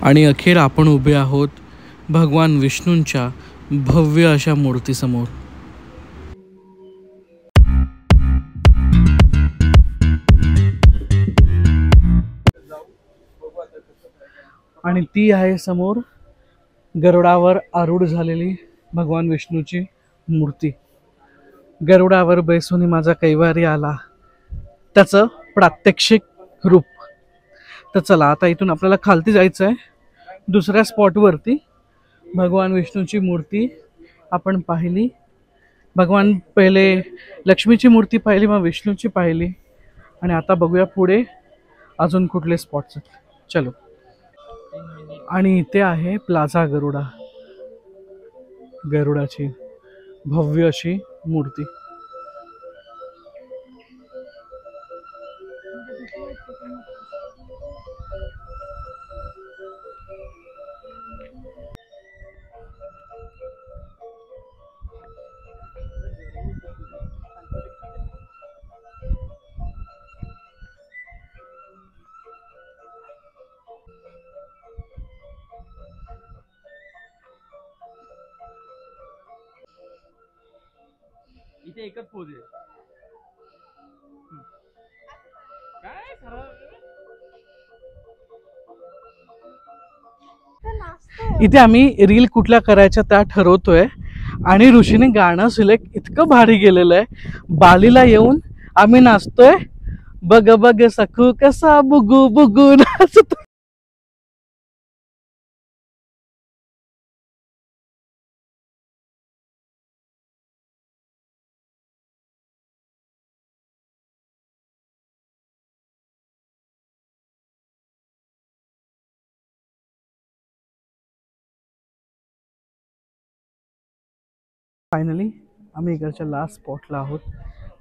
आणि अखेर आपण उभे आहोत भगवान विष्णूंच्या भव्य अशा मूर्तीसमोर. आणि ती आहे समोर गरुडावर आरूढ झालेली भगवान विष्णूची मूर्ती. गरुडावर बैसून माझा कैवारी आला, त्याचं प्रात्यक्षिक रूप. तर चला आता इथून आपल्याला खालती जायचं आहे दुसऱ्या स्पॉटवरती. भगवान विष्णूची मूर्ती आपण पाहिली. भगवान पहिले लक्ष्मीची मूर्ती पाहिली, मग विष्णूची पाहिली. आणि आता बघूया पुढे अजून कुठले स्पॉट्स आहेत. चलो. आणि इथे आहे प्लाझा गरुडा, गरुडाची भव्य अशी मूर्ती. इथे एकच पोज आहे. काय इथे आम्ही रील कुठल्या करायच्या त्या ठरवतोय. आणि ऋषीने गाणं सिलेक्ट इतकं भारी गेलेलं आहे. बालीला येऊन आम्ही नाचतोय, बग बग सखू कसा बुगू बुगू नाचतो. फायनली आम्ही इकडच्या लास्ट स्पॉटला आहोत,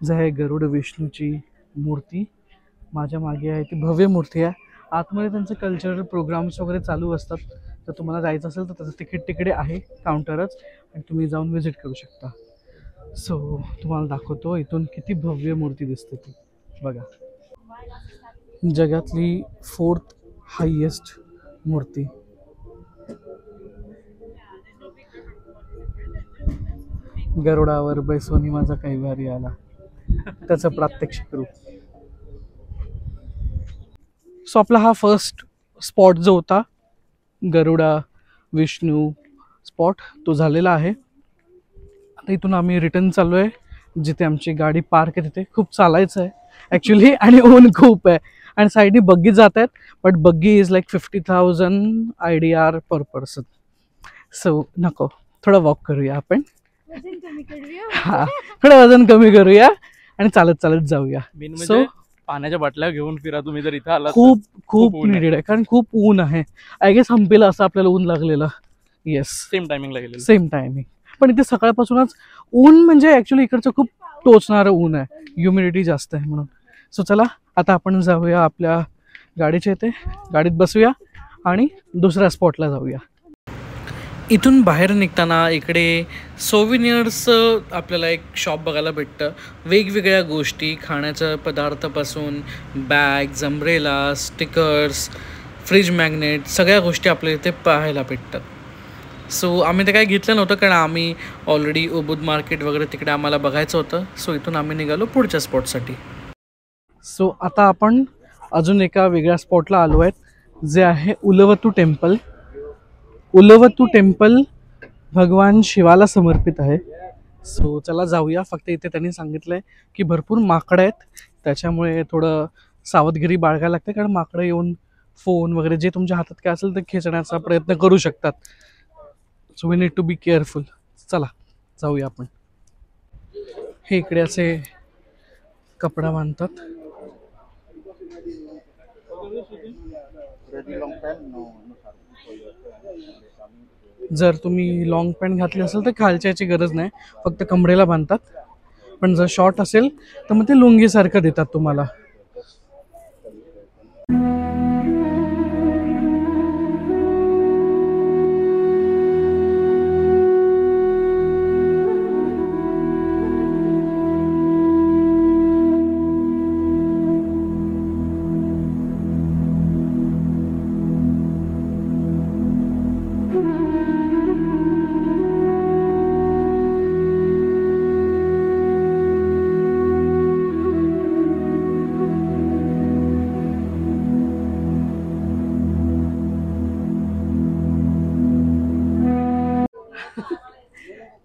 जे आहे गरुड विष्णूची मूर्ती. माझ्या मागे आहे ती भव्य मूर्ती आहे. आतमध्ये त्यांचे कल्चरल प्रोग्राम्स वगैरे चालू असतात. तर तुम्हाला जायचं असेल तर त्याचं तिकीट तिकडे आहे काउंटरच, आणि तुम्ही जाऊन व्हिजिट करू शकता. सो तुम्हाला दाखवतो इथून किती भव्य मूर्ती दिसते ती. बघा, जगातली 4th हायेस्ट मूर्ती. गरुडावर बैसोनी माझा कैवारी आला, त्याचं प्रात्यक्षिक रूप. सो आपला हा फर्स्ट स्पॉट जो होता गरुडा विष्णू स्पॉट, तो झालेला आहे. आता इथून आम्ही रिटर्न चाललो आहे. जिथे आमची गाडी पार्क आहे तिथे खूप चालायचं आहे ॲक्च्युली, आणि ऊन खूप आहे. आणि साईडने बग्गी जात आहेत, but buggy is like 50,000 IDR per person. So नको, थोडं वॉक करूया आपण. हा, थोडं वजन कमी करूया आणि चालत चालत जाऊया. सो पाण्याच्या बाटल्या घेऊन फिरा तुम्ही जर इथं आला. खूप खूप निडेड आहे, कारण खूप ऊन आहे. आय गेस हंपीला असं आपल्याला ऊन लागलेलं. येस, सेम टायमिंगला गेलेलं. Same timing. पण इथे सकाळपासूनच ऊन, म्हणजे ऍक्च्युली इकडचं खूप टोचणारं ऊन आहे, ह्युमिडिटी जास्त आहे म्हणून. सो चला आता आपण जाऊया आपल्या गाडीच्या इथे, गाडीत बसूया आणि दुसऱ्या स्पॉटला जाऊया. इथून बाहेर निघताना इकडे सोव्हिनियर्स आपल्याला एक शॉप बघायला भेटतं. वेगवेगळ्या गोष्टी, खाण्याच्या पदार्थापासून bags, umbrella, stickers, fridge magnet, सगळ्या गोष्टी आपल्याला इथे पाहायला भेटतात. सो आम्ही ते काय घेतलं नव्हतं, कारण आम्ही ऑलरेडी उबुद मार्केट वगैरे तिकडे आम्हाला बघायचं होतं. सो इथून आम्ही निघालो पुढच्या स्पॉटसाठी. सो आता आपण अजून एका वेगळ्या स्पॉटला आलो आहेत, जे आहे उलवतू टेम्पल. उलवतू टेम्पल भगवान शिवाला समर्पित आहे. सो चला जाऊया. फक्त इथे त्यांनी सांगितलंय की भरपूर माकडं आहेत, त्याच्यामुळे थोडं सावधगिरी बाळगायला लागते, कारण माकडं येऊन फोन वगैरे जे तुमच्या हातात काय असेल ते खेचण्याचा प्रयत्न करू शकतात. So we need to be careful. चला जाऊया आपण. हे इकडे असे कपडा बांधतात. जर तुम्ही लॉंग पॅन्ट घातली असेल तर खालच्याची गरज नाही, फक्त कमरेला बांधतात. पण जर शॉर्ट असेल तर मग ते लुंगीसारखं देतात तुम्हाला.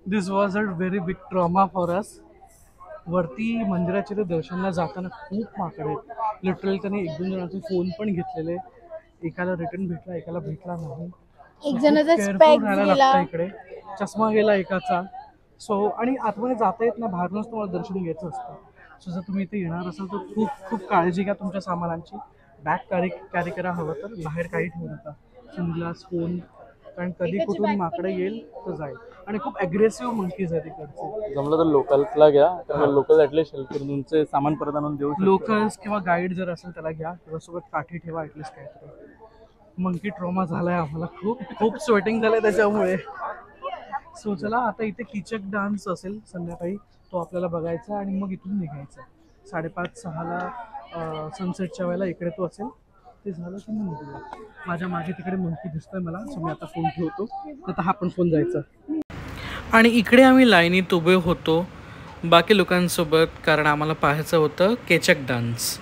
This was a very big trauma for us. वरती मंदिराच्या ते दर्शनाला जाताना खूप माकडे आहेत. लिटरली त्यांनी 1-2 जणांचे फोन पण घेतलेले. एकाला रिटर्न भेटला, एकाला भेटला नाही. एक जणाचा केअरफुल स्पेक राहायला गेला. लागतं इकडे. चष्मा गेला एकाचा. सो आणि आतमध्ये जाता येत ना, बाहेरूनच तुम्हाला दर्शन घ्यायचं असतं. सो जर तुम्ही इथे येणार असाल तर खूप खूप काळजी घ्या तुमच्या सामानांची. बॅग कॅरी करा, हवं तर बाहेर काही ठेवू नका. सनग्लास, फोन, कारण कधी कुठून माकडं येईल तर जाईल. आणि खूप ॲग्रेसिव्ह मंकीज आहेत इकडचे. जमलं तर लोकल्सला घ्या, कारण लोकल ॲटलीस्ट हेल्प करून तुमचे सामान परत आणून देऊ शकतो. लोकल्स किंवा गाईड जर असेल त्याला घ्या, किंवा सोबत काठी ठेवा ॲटलीस्ट काहीतरी. मंकी ट्रॉमा झालाय आम्हाला, खूप खूप स्वेटिंग झालंय त्याच्यामुळे. सो चला, आता इथे कीचक डान्स असेल संध्याकाळी, तो आपल्याला बघायचा आणि मग इथून निघायचं. 5:30-6ला सनसेटच्या वेळेला इकडे तो असेल. ते झालं की मग निघूया. माझ्या मागे तिकडे मंकी दिसतोय मला, सो मी आता फोन ठेवतो. आता हा पण फोन जायचा. आणि इकडे आम्ही लाईनीत उभे होतो बाकी लोकांसोबत, कारण आम्हाला पाहायचं होतं केचक डान्स.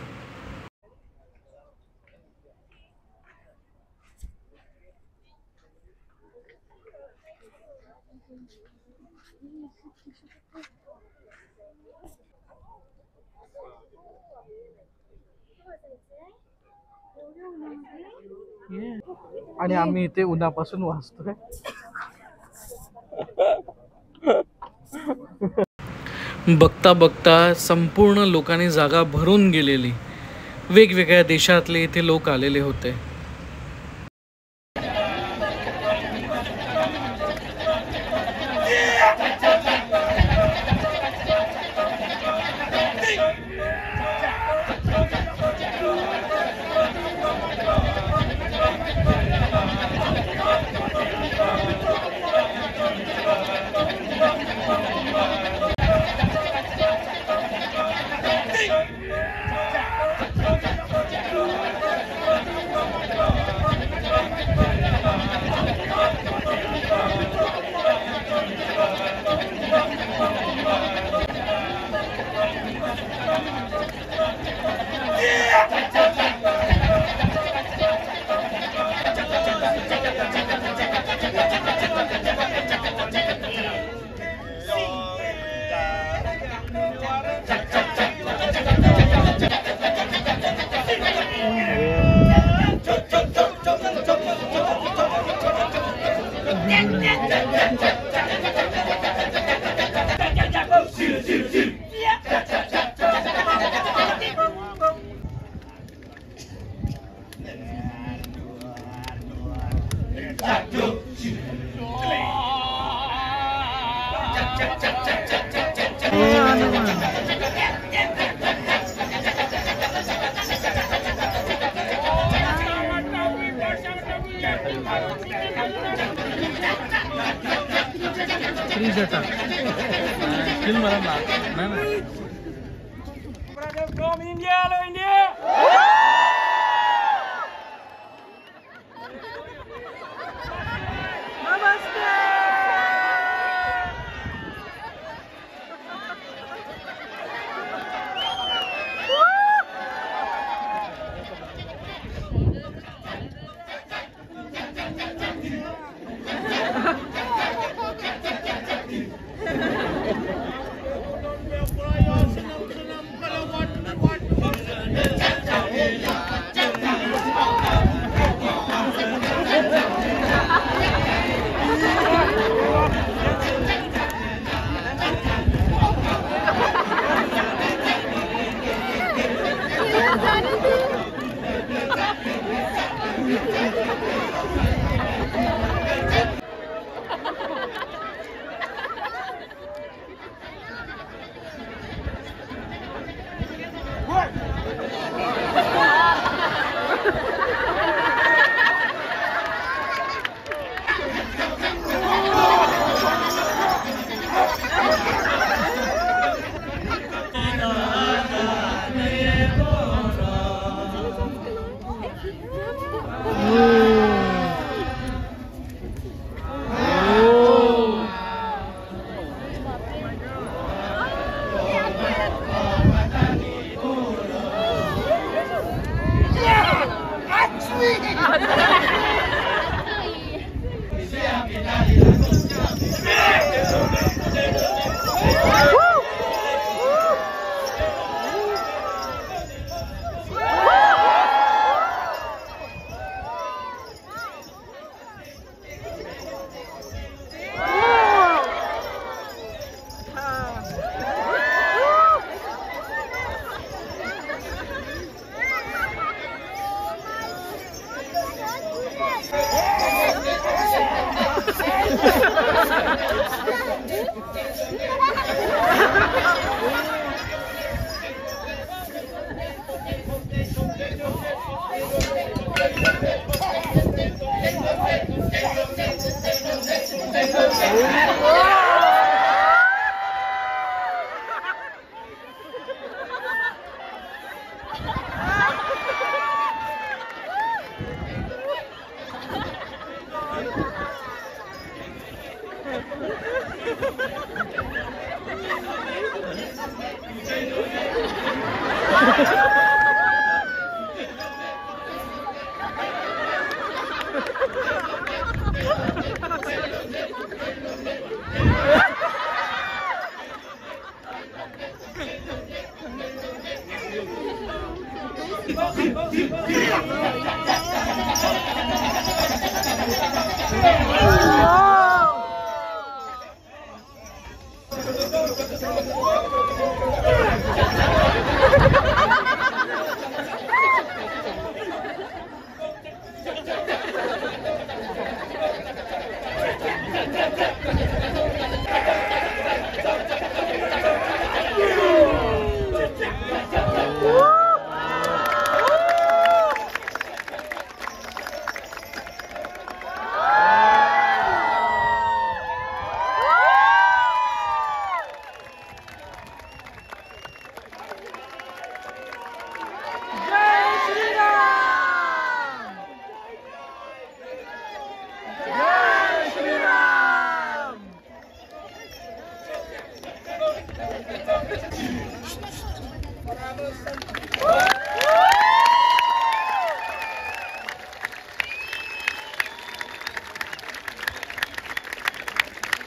आणि आम्ही इथे उन्हापासून वाचतोय. बघता बघता संपूर्ण लोकांनी जागा भरून गेलेली. वेगवेगळ्या देशातले इथे लोक आलेले होते.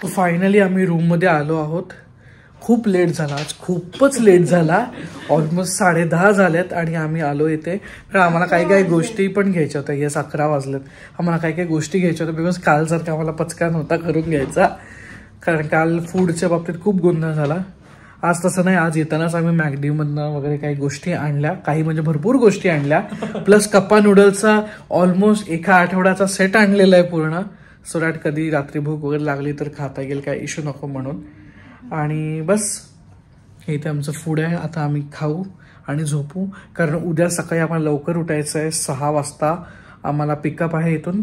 फायनली आम्ही रूममध्ये आलो आहोत. खूप लेट झाला आज, खूपच लेट झाला. ऑलमोस्ट 10:30 झाल्यात आणि आम्ही आलो इथे. कारण आम्हाला काही काही गोष्टी पण घ्यायच्या होत्या. येस 11 वाजलेत. आम्हाला काही काही गोष्टी घ्यायच्या होत्या बिकॉज कालसारखा आम्हाला पचका नव्हता करून घ्यायचा. कारण काल फूडच्या बाबतीत खूप गोंधळ झाला. आज तसं नाही, आज येतानाच आम्ही मॅकडीमधनं वगैरे काही गोष्टी आणल्या. काही म्हणजे भरपूर गोष्टी आणल्या. प्लस कप्पा नूडल्सचा ऑलमोस्ट एका आठवड्याचा सेट आणलेला आहे पूर्ण. सो दॅट कधी रात्री भूक वगैरे लागली तर खाता येईल, काय इश्यू नको म्हणून. आणि बस इथे आमचं फूड आहे. आता आम्ही खाऊ आणि झोपू. कारण उद्या सकाळी आम्हाला लवकर उठायचं आहे. 6 वाजता आम्हाला पिकअप आहे इथून.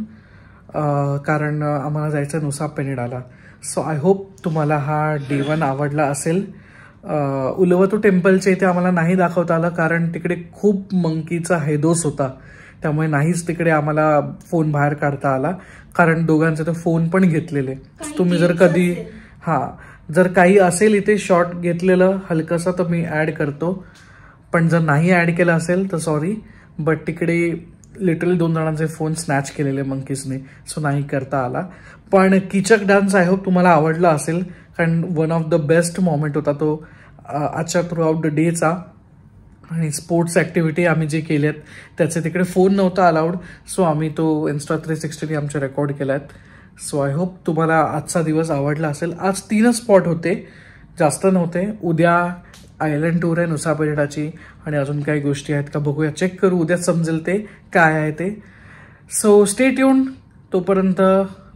कारण आम्हाला जायचं आहे नुसा पेनिडाला. सो आय होप तुम्हाला हा डे 1 आवडला असेल. उलवतू टेम्पलच्या इथे आम्हाला नाही दाखवता आलं कारण तिकडे खूप मंकीचा हैदोस होता. त्यामुळे नाहीच तिकडे आम्हाला फोन बाहेर काढता आला. कारण दोघांचे तर फोन पण घेतलेले. तुम्ही जर कधी जर काही असेल इथे शॉर्ट घेतलेलं हलकंसं तर मी ॲड करतो. पण जर नाही ॲड केलं असेल तर सॉरी. बट तिकडे लिटरली 2 जणांचे फोन स्नॅच केलेले मंकीजने. सो नाही करता आला. पण कीचक डान्स आय होप तुम्हाला आवडला असेल. कारण one of the best moment होता तो आजच्या थ्रू आउट द डेचा. आणि स्पोर्ट्स ॲक्टिव्हिटी आम्ही जे केल्यात त्याचे तिकडे फोन नव्हता अलाउड. सो आम्ही तो Insta 360 आमच्या रेकॉर्ड केला आहेत. सो आय होप तुम्हाला आजचा दिवस आवडला असेल. आज 3च स्पॉट होते, जास्त नव्हते. उद्या आयलंड टूर आहे नुसा पेनिडाची आणि अजून काही गोष्टी आहेत का बघूया, चेक करू. उद्या समजेल ते काय आहे ते. So stay tune. तोपर्यंत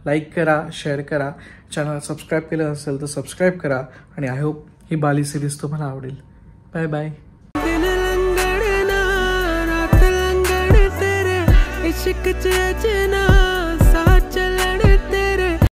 लाईक करा, शेअर करा. चॅनल सबस्क्राईब केलं असेल तर सबस्क्राईब करा. आणि I hope he Bali series तुम्हाला आवडेल. Bye bye. इश्क च अजना